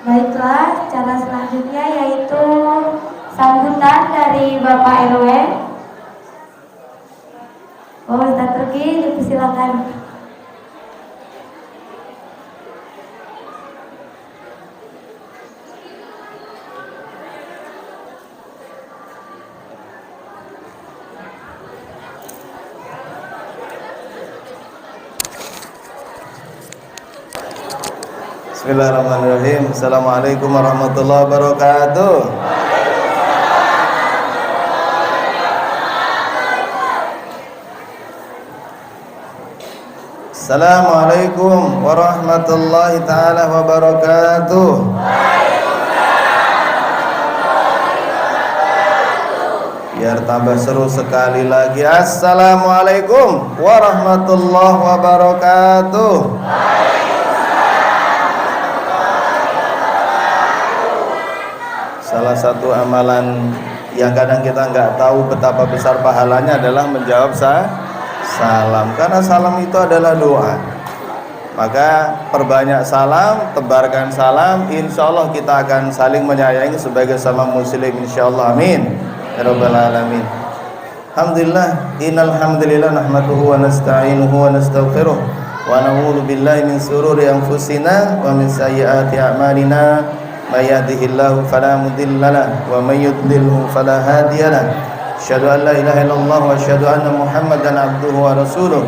Baiklah, cara selanjutnya yaitu sambutan dari Bapak RW. Ustaz Turki, dipersilakan. Bismillahirrahmanirrahim. Assalamualaikum warahmatullahi wabarakatuh. Assalamualaikum warahmatullahi ta'ala wabarakatuh. Biar tambah seru sekali lagi. Assalamualaikum warahmatullahi wabarakatuh. Salah satu amalan yang kadang kita nggak tahu betapa besar pahalanya adalah menjawab salam. Karena salam itu adalah doa. Maka perbanyak salam, tebarkan salam. Insya Allah kita akan saling menyayangi sebagai sama muslim. Insya Allah, amin. Ya Rabbal Alamin. Alhamdulillah. Innal hamdalillah nahmaduhu wa nasta'inuhu wa nastaghfiruh wa na'udzu billahi min sururi anfusina wa min sayyiati a'malina. May yahdihillahu fala mudilla lahu wa may yudlilhu fala hadiya lahu. Asyhadu an la ilaha illallah wa asyhadu anna Muhammadan abduhu wa rasuluh.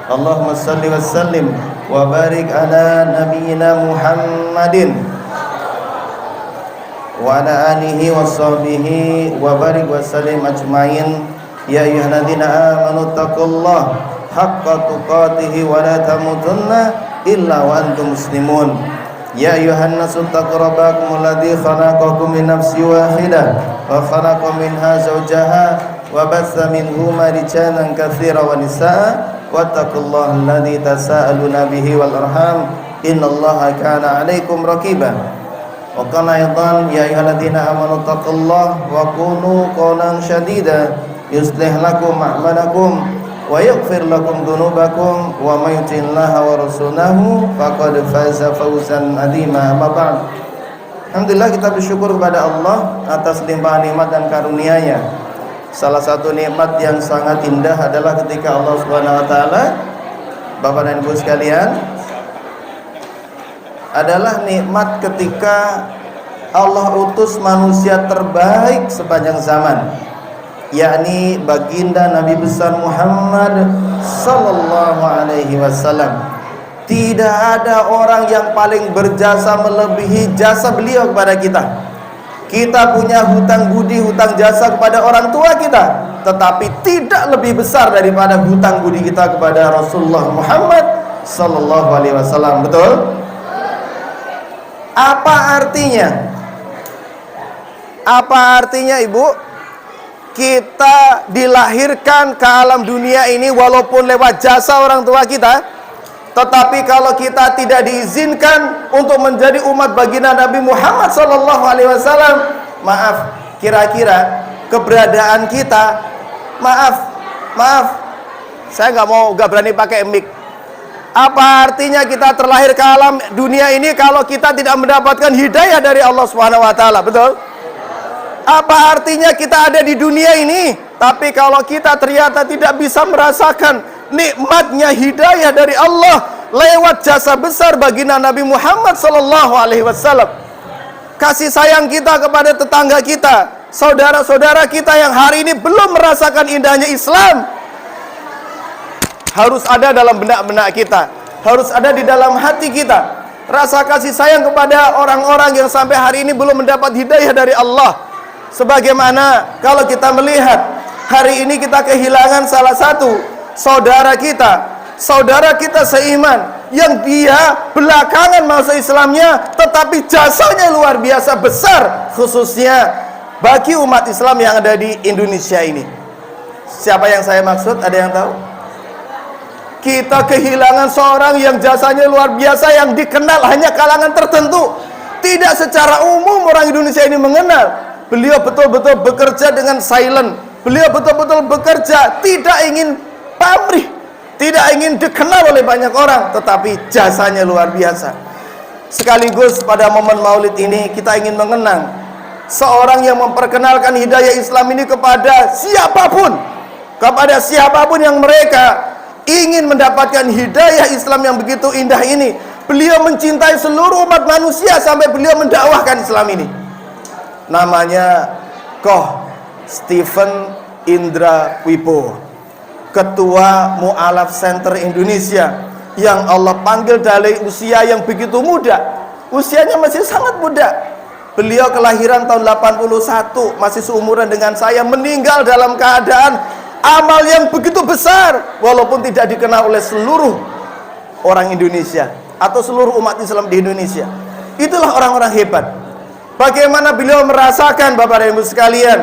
Allahumma shalli wa sallim wa barik ala nabiyyina Muhammadin wa ala alihi wa sahbihi wa barik wa sallim ajmain. Ya ayyuhalladzina amanu taqullaha haqqa tuqatih wa la tamutunna illa wa antum muslimun. Ya ayuhan nasu taqu rabbakum alladzi khalaqakum min nafsin wahidah wa khalaqa minha zawjaha wa batha minhuma rijalan katsiran wa nisaa wattaqullaha alladzi tasaaluna bihi wal arham innallaha kana 'alaikum raqiba. Wa qala aidan ya ayyuhalladzina amanu taqullaha wa qulu qawlan shadida yuslih lakum a'malakum wa yaghfir lakum dhunubakum wa may yuti'illaha wa rasulahu faqad faza fawzan 'azima. Amma ba'd. Alhamdulillah, kita bersyukur kepada Allah atas limpahan nikmat dan karunia-Nya. Salah satu nikmat yang sangat indah adalah ketika Allah Subhanahu wa taala, Bapak dan Ibu sekalian, adalah nikmat ketika Allah utus manusia terbaik sepanjang zaman, yakni baginda Nabi besar Muhammad sallallahu alaihi wasallam. Tidak ada orang yang paling berjasa melebihi jasa beliau kepada kita. Kita punya hutang budi, hutang jasa kepada orang tua kita, tetapi tidak lebih besar daripada hutang budi kita kepada Rasulullah Muhammad sallallahu alaihi wasallam. Betul? Apa artinya? Apa artinya, Ibu? Kita dilahirkan ke alam dunia ini walaupun lewat jasa orang tua kita, tetapi kalau kita tidak diizinkan untuk menjadi umat baginda Nabi Muhammad SAW, maaf, kira-kira keberadaan kita, maaf, saya nggak berani pakai mic. Apa artinya kita terlahir ke alam dunia ini kalau kita tidak mendapatkan hidayah dari Allah Subhanahu Wa Taala? Betul? Apa artinya kita ada di dunia ini, tapi kalau kita ternyata tidak bisa merasakan nikmatnya hidayah dari Allah lewat jasa besar baginda Nabi Muhammad sallallahu alaihi wasallam. Kasih sayang kita kepada tetangga kita, saudara-saudara kita yang hari ini belum merasakan indahnya Islam, harus ada dalam benak-benak kita, harus ada di dalam hati kita. Rasa kasih sayang kepada orang-orang yang sampai hari ini belum mendapat hidayah dari Allah. Sebagaimana kalau kita melihat hari ini kita kehilangan salah satu saudara kita seiman yang dia belakangan masa Islamnya, tetapi jasanya luar biasa besar, khususnya bagi umat Islam yang ada di Indonesia ini. Siapa yang saya maksud? Ada yang tahu? Kita kehilangan seorang yang jasanya luar biasa, yang dikenal hanya kalangan tertentu, tidak secara umum orang Indonesia ini mengenal. Beliau betul-betul bekerja dengan silent. Beliau betul-betul bekerja tidak ingin pamrih, tidak ingin dikenal oleh banyak orang, tetapi jasanya luar biasa. Sekaligus pada momen Maulid ini kita ingin mengenang seorang yang memperkenalkan hidayah Islam ini kepada siapapun yang mereka ingin mendapatkan hidayah Islam yang begitu indah ini. Beliau mencintai seluruh umat manusia sampai beliau mendakwahkan Islam ini. Namanya Koh Stephen Indra Wibowo, Ketua Mu'alaf Center Indonesia, yang Allah panggil dari usia yang begitu muda. Usianya masih sangat muda. Beliau kelahiran tahun 81, masih seumuran dengan saya, meninggal dalam keadaan amal yang begitu besar, walaupun tidak dikenal oleh seluruh orang Indonesia atau seluruh umat Islam di Indonesia. Itulah orang-orang hebat. Bagaimana beliau merasakan, Bapak dan Ibu sekalian,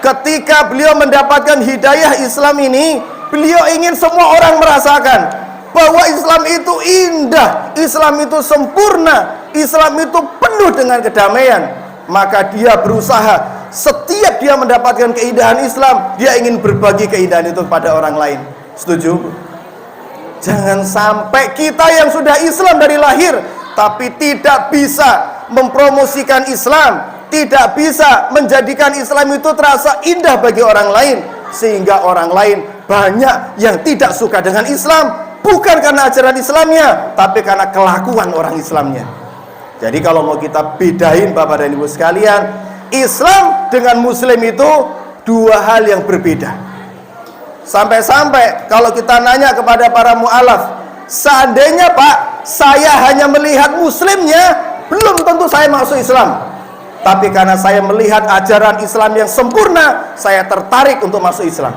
ketika beliau mendapatkan hidayah Islam ini, beliau ingin semua orang merasakan bahwa Islam itu indah, Islam itu sempurna, Islam itu penuh dengan kedamaian. Maka dia berusaha, setiap dia mendapatkan keindahan Islam, dia ingin berbagi keindahan itu kepada orang lain. Setuju? Jangan sampai kita yang sudah Islam dari lahir tapi tidak bisa mempromosikan Islam, tidak bisa menjadikan Islam itu terasa indah bagi orang lain, sehingga orang lain banyak yang tidak suka dengan Islam, bukan karena ajaran Islamnya, tapi karena kelakuan orang Islamnya. Jadi kalau mau kita bedain, Bapak dan Ibu sekalian, Islam dengan Muslim itu dua hal yang berbeda. Sampai-sampai kalau kita nanya kepada para mu'alaf, seandainya Pak, saya hanya melihat Muslimnya, belum tentu saya masuk Islam. Tapi karena saya melihat ajaran Islam yang sempurna, saya tertarik untuk masuk Islam.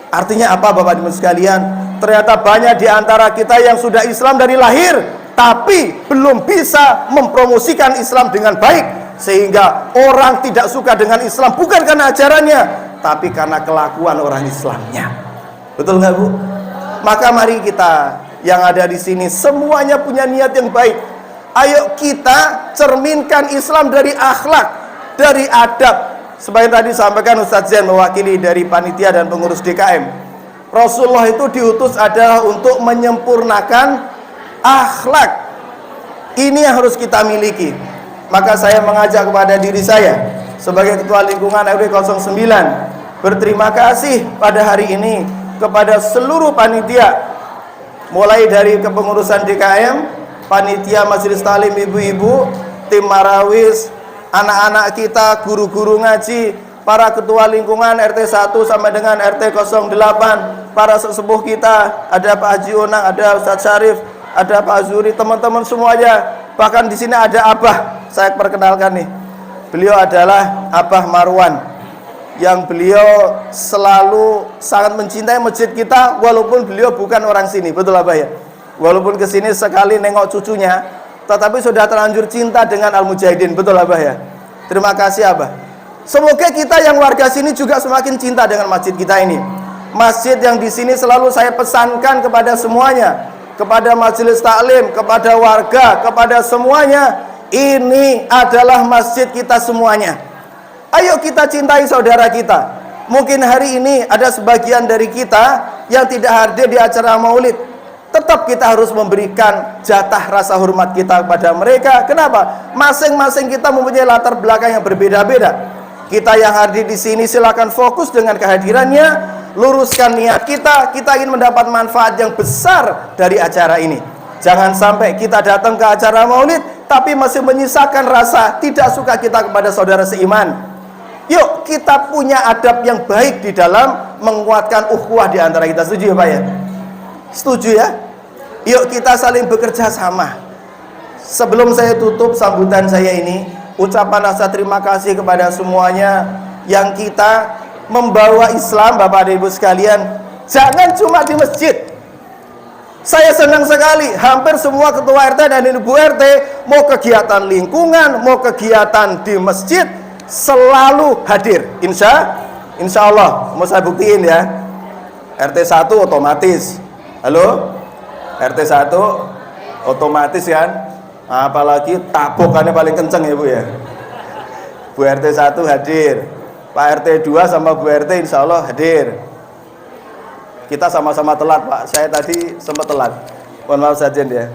Artinya apa, Bapak Ibu sekalian? Ternyata banyak di antara kita yang sudah Islam dari lahir, tapi belum bisa mempromosikan Islam dengan baik, sehingga orang tidak suka dengan Islam bukan karena ajarannya, tapi karena kelakuan orang Islamnya. Betul nggak, Bu? Maka mari kita yang ada di sini semuanya punya niat yang baik. Ayo kita cerminkan Islam dari akhlak, dari adab. Seperti tadi sampaikan Ustaz Zain mewakili dari panitia dan pengurus DKM. Rasulullah itu diutus adalah untuk menyempurnakan akhlak. Ini yang harus kita miliki. Maka saya mengajak kepada diri saya sebagai ketua lingkungan RW 09, berterima kasih pada hari ini kepada seluruh panitia, mulai dari kepengurusan DKM, panitia majelis taklim ibu-ibu, tim marawis, anak-anak kita, guru-guru ngaji, para ketua lingkungan RT 1 sampai dengan RT 08, para sesepuh kita, ada Pak Haji Unang, ada Ustadz Syarif, ada Pak Zuri, teman-teman semuanya. Bahkan di sini ada Abah, saya perkenalkan nih. Beliau adalah Abah Marwan, yang beliau selalu sangat mencintai masjid kita, walaupun beliau bukan orang sini. Betul Abah ya? Walaupun kesini sekali nengok cucunya, tetapi sudah terlanjur cinta dengan Al-Mujahidin. Betul Abah ya? Terima kasih Abah. Semoga kita yang warga sini juga semakin cinta dengan masjid kita ini. Masjid yang di sini selalu saya pesankan kepada semuanya, kepada majelis taklim, kepada warga, kepada semuanya, ini adalah masjid kita semuanya. Ayo kita cintai saudara kita. Mungkin hari ini ada sebagian dari kita yang tidak hadir di acara maulid, tetap kita harus memberikan jatah rasa hormat kita kepada mereka. Kenapa? Masing-masing kita mempunyai latar belakang yang berbeda-beda. Kita yang hadir di sini silakan fokus dengan kehadirannya, luruskan niat kita. Kita ingin mendapat manfaat yang besar dari acara ini. Jangan sampai kita datang ke acara maulid tapi masih menyisakan rasa tidak suka kita kepada saudara seiman. Yuk kita punya adab yang baik di dalam menguatkan ukhuwah di antara kita. Setuju ya Pak ya? Setuju ya? Yuk kita saling bekerja sama. Sebelum saya tutup sambutan saya ini, ucapan rasa terima kasih kepada semuanya yang kita membawa Islam, Bapak dan Ibu sekalian. Jangan cuma di masjid. Saya senang sekali, hampir semua ketua RT dan ibu RT mau kegiatan lingkungan, mau kegiatan di masjid selalu hadir. Insya Allah, mau saya buktiin ya. RT 1 otomatis. Halo? RT 1 otomatis kan? Apalagi tabokannya paling kenceng ya Bu ya. Bu RT 1 hadir, Pak RT 2 sama Bu RT insya Allah hadir. Kita sama-sama telat Pak, saya tadi sempat telat, mohon maaf saja ya.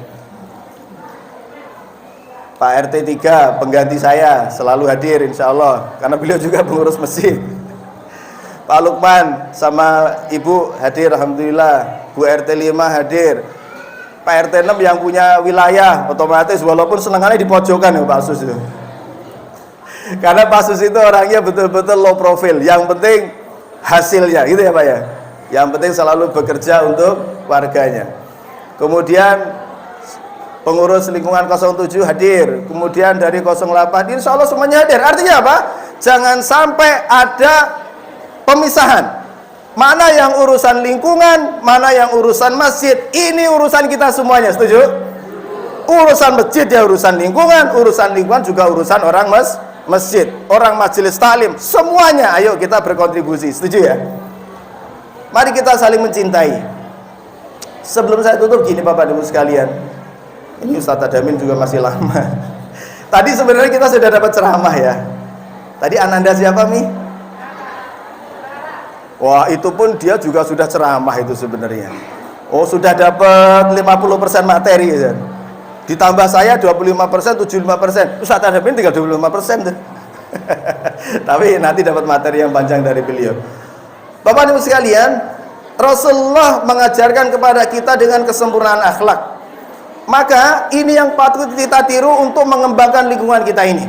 Pak RT 3 pengganti saya selalu hadir insya Allah karena beliau juga pengurus masjid. Pak Lukman sama Ibu hadir alhamdulillah. Bu RT 5 hadir. Pak RT 6 yang punya wilayah otomatis walaupun senengannya di pojokan ya Pak Sus itu. Karena Pak Sus itu orangnya betul-betul low profile. Yang penting hasilnya gitu ya Pak ya. Yang penting selalu bekerja untuk warganya. Kemudian pengurus lingkungan 07 hadir, kemudian dari 08 insya Allah semuanya hadir. Artinya apa? Jangan sampai ada pemisahan. Mana yang urusan lingkungan, mana yang urusan masjid. Ini urusan kita semuanya, setuju? Urusan masjid ya urusan lingkungan juga urusan orang masjid, orang majelis taklim, semuanya. Ayo kita berkontribusi, setuju ya? Mari kita saling mencintai. Sebelum saya tutup gini Bapak Ibu sekalian. Ini Ustadz Adamin juga masih lama. Tadi sebenarnya kita sudah dapat ceramah ya. Tadi Ananda siapa Mi? Wah itu pun dia juga sudah ceramah itu sebenarnya. Oh sudah dapat 50% materi ya. Ditambah saya 25%, 75%. Ustadz Adamin tinggal 25% tuh. Tapi nanti dapat materi yang panjang dari beliau. Bapak Ibu sekalian, Rasulullah mengajarkan kepada kita dengan kesempurnaan akhlak. Maka ini yang patut kita tiru untuk mengembangkan lingkungan kita ini.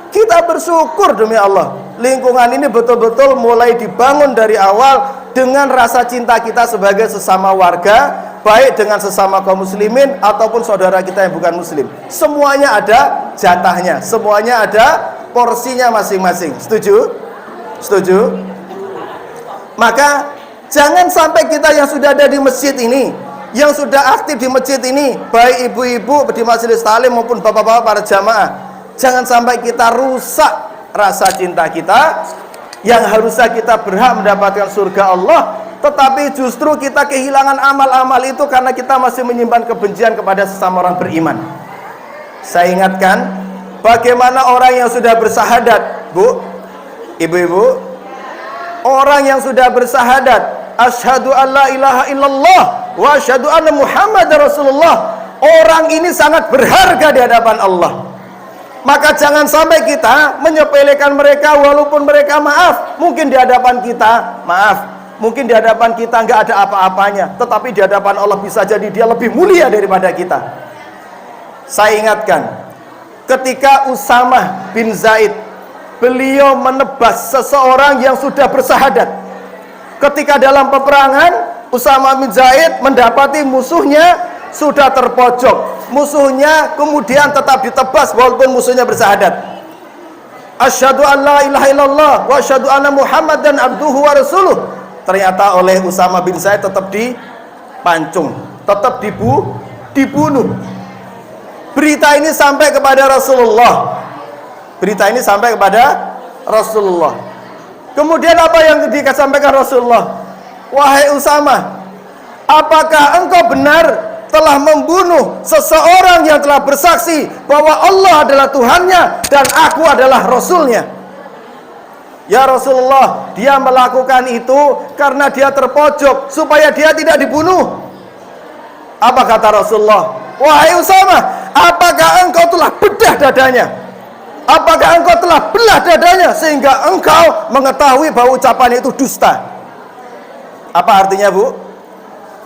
Kita bersyukur demi Allah, lingkungan ini betul-betul mulai dibangun dari awal dengan rasa cinta kita sebagai sesama warga, baik dengan sesama kaum muslimin ataupun saudara kita yang bukan muslim. Semuanya ada jatahnya, semuanya ada porsinya masing-masing. Setuju? Setuju? Maka jangan sampai kita yang sudah ada di masjid ini, yang sudah aktif di masjid ini, baik ibu-ibu di majelis taklim maupun bapak-bapak para jamaah, jangan sampai kita rusak rasa cinta kita yang harusnya kita berhak mendapatkan surga Allah, tetapi justru kita kehilangan amal-amal itu karena kita masih menyimpan kebencian kepada sesama orang beriman. Saya ingatkan, bagaimana orang yang sudah bersahadat, Bu, ibu-ibu, orang yang sudah bersahadat, asyhadu an la ilaha illallah wa asyhadu anna Muhammadar Rasulullah, orang ini sangat berharga di hadapan Allah. Maka jangan sampai kita menyepelekan mereka walaupun mereka mungkin di hadapan kita mungkin di hadapan kita nggak ada apa-apanya, tetapi di hadapan Allah bisa jadi dia lebih mulia daripada kita. Saya ingatkan, ketika Usamah bin Zaid, beliau menebas seseorang yang sudah bersahadat. Ketika dalam peperangan, Usamah bin Zaid mendapati musuhnya sudah terpojok, musuhnya kemudian tetap ditebas walaupun musuhnya bersahadat. Asyhadu an la ilaha illallah wa asyhadu anna Muhammadan abduhu wa rasuluh. Ternyata oleh Usamah bin Zaid tetap dipancung, tetap dibunuh. Berita ini sampai kepada Rasulullah. Berita ini sampai kepada Rasulullah. Kemudian apa yang disampaikan Rasulullah? Wahai Usamah, apakah engkau benar telah membunuh seseorang yang telah bersaksi bahwa Allah adalah Tuhannya dan aku adalah Rasulnya? Ya Rasulullah, dia melakukan itu karena dia terpojok supaya dia tidak dibunuh. Apa kata Rasulullah? Wahai Usamah, apakah engkau telah bedah dadanya? Apakah engkau telah belah dadanya sehingga engkau mengetahui bahwa ucapan itu dusta? Apa artinya, Bu?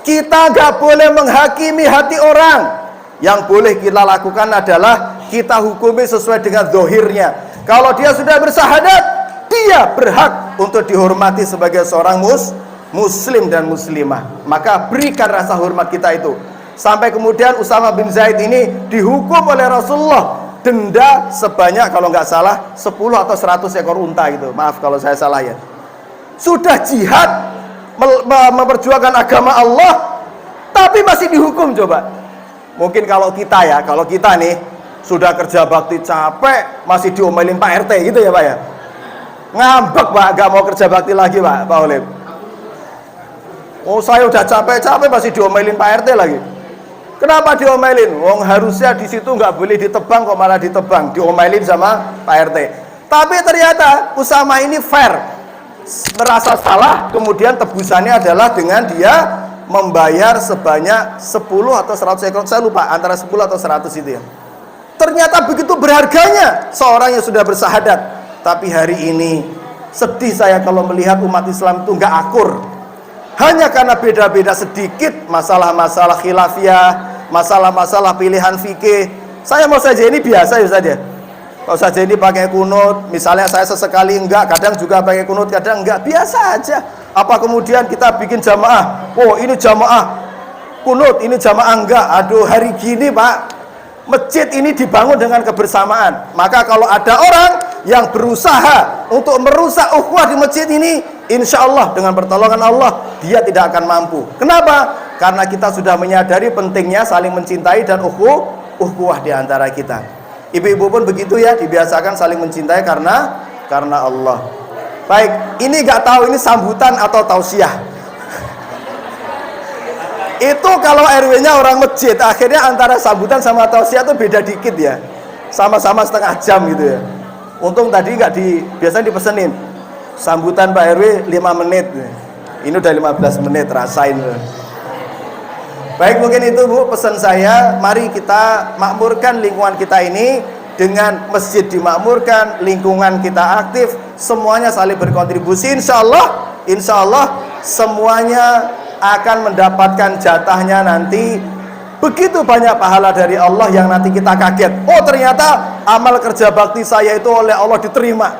Kita nggak boleh menghakimi hati orang. Yang boleh kita lakukan adalah kita hukumi sesuai dengan zahirnya. Kalau dia sudah bersahadat, dia berhak untuk dihormati sebagai seorang muslim dan muslimah. Maka berikan rasa hormat kita itu. Sampai kemudian Usamah bin Zaid ini dihukum oleh Rasulullah denda sebanyak kalau nggak salah 10 atau 100 ekor unta itu. Maaf kalau saya salah ya. Sudah jihad memperjuangkan agama Allah tapi masih dihukum. Coba mungkin kalau kita nih sudah kerja bakti capek masih diomelin Pak RT gitu ya Pak ya, ngambek Pak, nggak mau kerja bakti lagi Pak Olim. Oh saya udah capek-capek masih diomelin Pak RT lagi. Kenapa diomelin? Wong harusnya di situ nggak boleh ditebang kok malah ditebang, diomelin sama Pak RT. Tapi ternyata Usamah ini fair, merasa salah, kemudian tebusannya adalah dengan dia membayar sebanyak 10 atau 100 ekor, saya lupa antara 10 atau 100 itu ya. ternyata begitu berharganya seorang yang sudah bersahadat. Tapi hari ini sedih saya kalau melihat umat Islam itu nggak akur. Hanya karena beda-beda sedikit masalah-masalah khilafiyah, masalah-masalah pilihan fikih. Saya mau saja ini biasa ya saja. Kalau saja ini pakai kunut, misalnya saya sesekali enggak, kadang juga pakai kunut, kadang enggak, biasa aja. Apa kemudian kita bikin jamaah? Oh ini jamaah kunut, ini jamaah enggak. Aduh hari gini Pak, masjid ini dibangun dengan kebersamaan. Maka kalau ada orang yang berusaha untuk merusak ukhuwah di masjid ini, insya Allah dengan pertolongan Allah dia tidak akan mampu. Kenapa? Karena kita sudah menyadari pentingnya saling mencintai dan ukhuwah di antara kita. Ibu-ibu pun begitu ya, dibiasakan saling mencintai karena Allah. Baik, ini nggak tahu ini sambutan atau tausiah. Itu kalau RW-nya orang masjid, akhirnya antara sambutan sama tausiah itu beda dikit ya, sama-sama setengah jam gitu ya. Untung tadi biasanya dipesenin sambutan Pak RW 5 menit, ini udah 15 menit, rasain. Baik, mungkin itu Bu pesan saya. Mari kita makmurkan lingkungan kita ini. Dengan masjid dimakmurkan, lingkungan kita aktif, semuanya saling berkontribusi. Insya Allah semuanya akan mendapatkan jatahnya nanti. Begitu banyak pahala dari Allah yang nanti kita kaget. Oh ternyata amal kerja bakti saya itu oleh Allah diterima.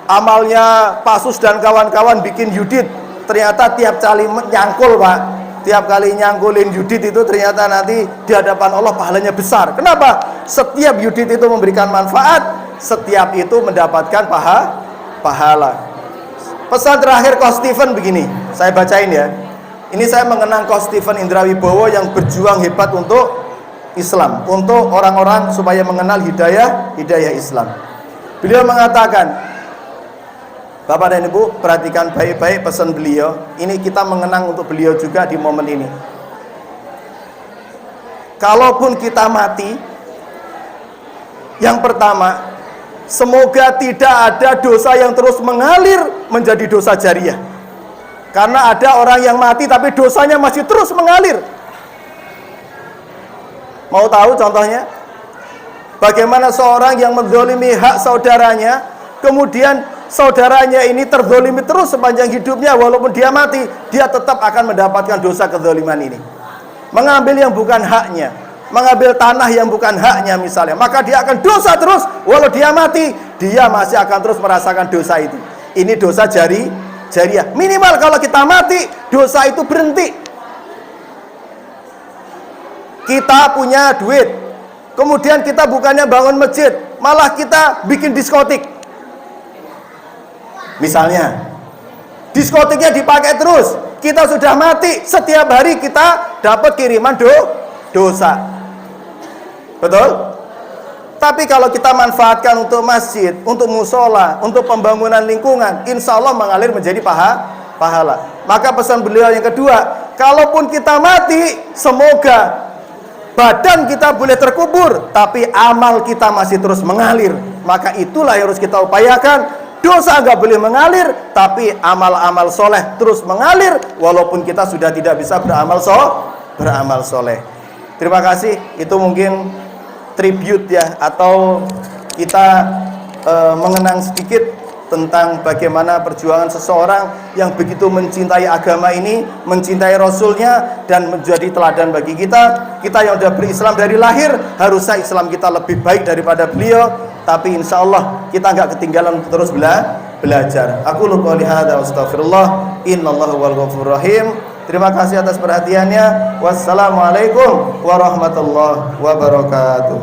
Amalnya Pasus dan kawan-kawan bikin Yudit, ternyata tiap kali nyangkul Pak, tiap kali nyangkulin Yudit itu ternyata nanti di hadapan Allah pahalanya besar. Kenapa? Setiap Yudit itu memberikan manfaat, setiap itu mendapatkan pahala. Pesan terakhir Coach Stephen begini, saya bacain ya. Ini saya mengenang Coach Stephen Indrawibowo yang berjuang hebat untuk Islam, untuk orang-orang supaya mengenal hidayah Islam. Beliau mengatakan, Bapak dan Ibu perhatikan baik-baik pesan beliau. Ini kita mengenang untuk beliau juga di momen ini. Kalaupun kita mati, yang pertama, semoga tidak ada dosa yang terus mengalir menjadi dosa jariah. Karena ada orang yang mati tapi dosanya masih terus mengalir. Mau tahu contohnya? Bagaimana seorang yang menzalimi hak saudaranya, kemudian saudaranya ini terzalimi terus sepanjang hidupnya, walaupun dia mati, dia tetap akan mendapatkan dosa kezaliman ini. Mengambil yang bukan haknya, mengambil tanah yang bukan haknya misalnya, maka dia akan dosa terus, walau dia mati, dia masih akan terus merasakan dosa itu. Ini dosa jariah. Minimal kalau kita mati, dosa itu berhenti. Kita punya duit, kemudian kita bukannya bangun masjid, malah kita bikin diskotik. Misalnya, diskotiknya dipakai terus, kita sudah mati, setiap hari kita dapat kiriman dosa. Betul? Tapi kalau kita manfaatkan untuk masjid, untuk musola, untuk pembangunan lingkungan, insya Allah mengalir menjadi pahala. Maka pesan beliau yang kedua, kalaupun kita mati, semoga badan kita boleh terkubur, tapi amal kita masih terus mengalir. Maka itulah yang harus kita upayakan. Dosa nggak boleh mengalir, tapi amal-amal soleh terus mengalir, walaupun kita sudah tidak bisa beramal soleh. Terima kasih. Itu mungkin tribute ya, atau kita mengenang sedikit tentang bagaimana perjuangan seseorang yang begitu mencintai agama ini, mencintai Rasulnya, dan menjadi teladan bagi kita. Kita yang sudah berislam dari lahir, harusnya Islam kita lebih baik daripada beliau. Tapi insya Allah kita nggak ketinggalan untuk terus belajar. Aku lupa lihat wa astaghfirullah, innallaha wal ghafurur rahim. Terima kasih atas perhatiannya. Wassalamualaikum warahmatullahi wabarakatuh.